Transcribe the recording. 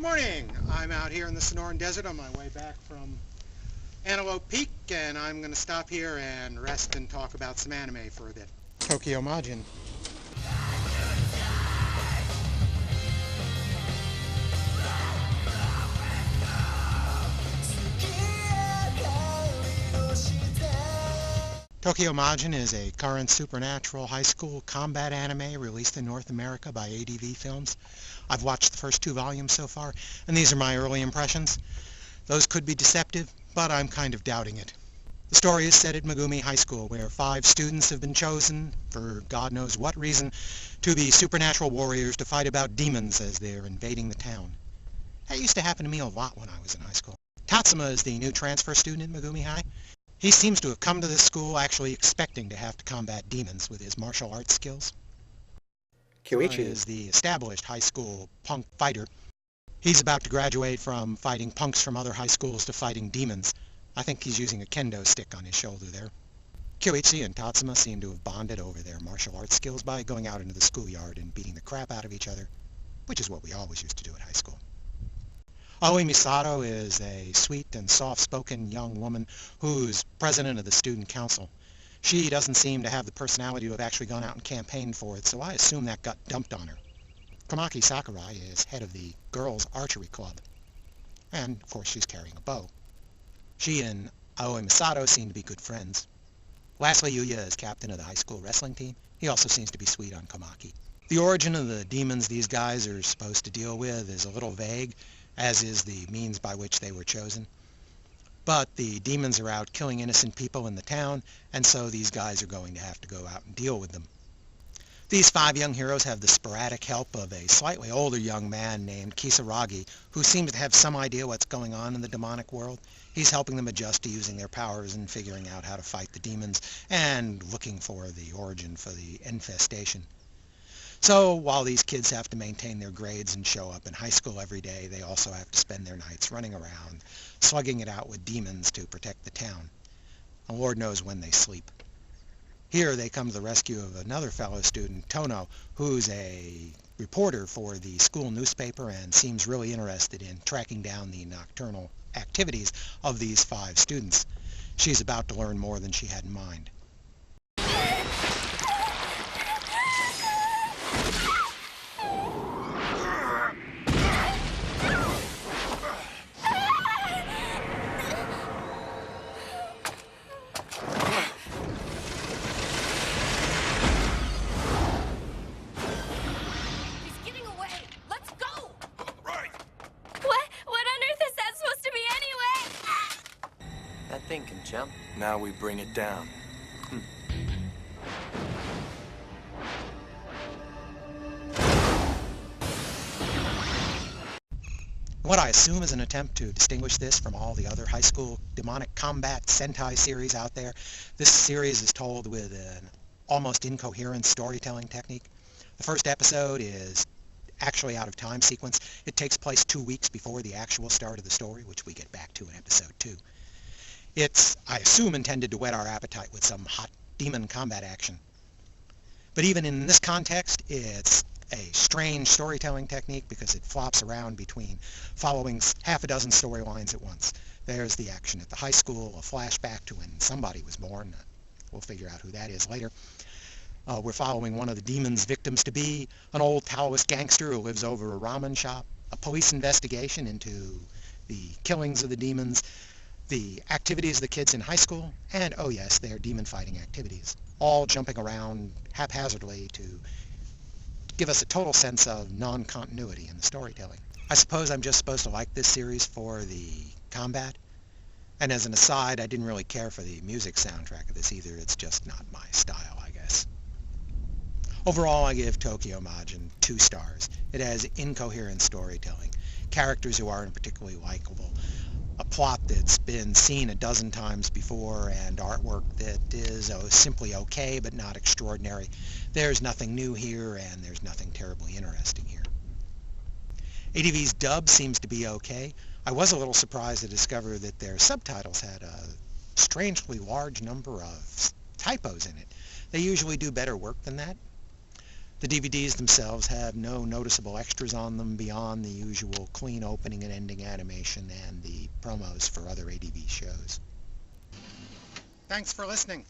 morning. I'm out here in the Sonoran Desert on my way back from Antelope Peak, and I'm going to stop here and rest and talk about some anime for a bit. Tokyo Majin. Tokyo Majin is a current supernatural high school combat anime released in North America by ADV Films. I've watched the first 2 volumes so far, and these are my early impressions. Those could be deceptive, but I'm kind of doubting it. The story is set at Megumi High School, where 5 students have been chosen, for God knows what reason, to be supernatural warriors to fight about demons as they're invading the town. That used to happen to me a lot when I was in high school. Tatsuma is the new transfer student at Megumi High. He seems to have come to this school actually expecting to have to combat demons with his martial arts skills. Kyoichi is the established high school punk fighter. He's about to graduate from fighting punks from other high schools to fighting demons. I think he's using a kendo stick on his shoulder there. Kyoichi and Tatsuma seem to have bonded over their martial arts skills by going out into the schoolyard and beating the crap out of each other, which is what we always used to do at high school. Aoi Misato is a sweet and soft-spoken young woman who's president of the student council. She doesn't seem to have the personality to have actually gone out and campaigned for it, so I assume that got dumped on her. Komaki Sakurai is head of the girls' archery club, and of course she's carrying a bow. She and Aoi Misato seem to be good friends. Lastly, Yuya is captain of the high school wrestling team. He also seems to be sweet on Komaki. The origin of the demons these guys are supposed to deal with is a little vague, as is the means by which they were chosen. But the demons are out killing innocent people in the town, and so these guys are going to have to go out and deal with them. These 5 young heroes have the sporadic help of a slightly older young man named Kisaragi, who seems to have some idea what's going on in the demonic world. He's helping them adjust to using their powers and figuring out how to fight the demons, and looking for the origin for the infestation. So while these kids have to maintain their grades and show up in high school every day, they also have to spend their nights running around, slugging it out with demons to protect the town. And Lord knows when they sleep. Here they come to the rescue of another fellow student, Tono, who's a reporter for the school newspaper and seems really interested in tracking down the nocturnal activities of these 5 students. She's about to learn more than she had in mind. That thing can jump. Now we bring it down. What I assume is an attempt to distinguish this from all the other high school demonic combat Sentai series out there, this series is told with an almost incoherent storytelling technique. The first episode is actually out of time sequence. It takes place 2 weeks before the actual start of the story, which we get back to in episode 2. It's, I assume, intended to whet our appetite with some hot demon combat action. But even in this context, it's a strange storytelling technique because it flops around between following half a dozen storylines at once. There's the action at the high school, a flashback to when somebody was born. We'll figure out who that is later. We're following one of the demon's victims-to-be, an old Taoist gangster who lives over a ramen shop, a police investigation into the killings of the demons, the activities of the kids in high school, and, oh yes, their demon-fighting activities, all jumping around haphazardly to give us a total sense of non-continuity in the storytelling. I suppose I'm just supposed to like this series for the combat, and as an aside, I didn't really care for the music soundtrack of this either. It's just not my style, I guess. Overall, I give Tokyo Majin 2 stars. It has incoherent storytelling, characters who aren't particularly likable, a plot that's been seen a dozen times before, and artwork that is simply okay but not extraordinary. There's nothing new here, and there's nothing terribly interesting here. ADV's dub seems to be okay. I was a little surprised to discover that their subtitles had a strangely large number of typos in it. They usually do better work than that. The DVDs themselves have no noticeable extras on them beyond the usual clean opening and ending animation and the promos for other ADV shows. Thanks for listening.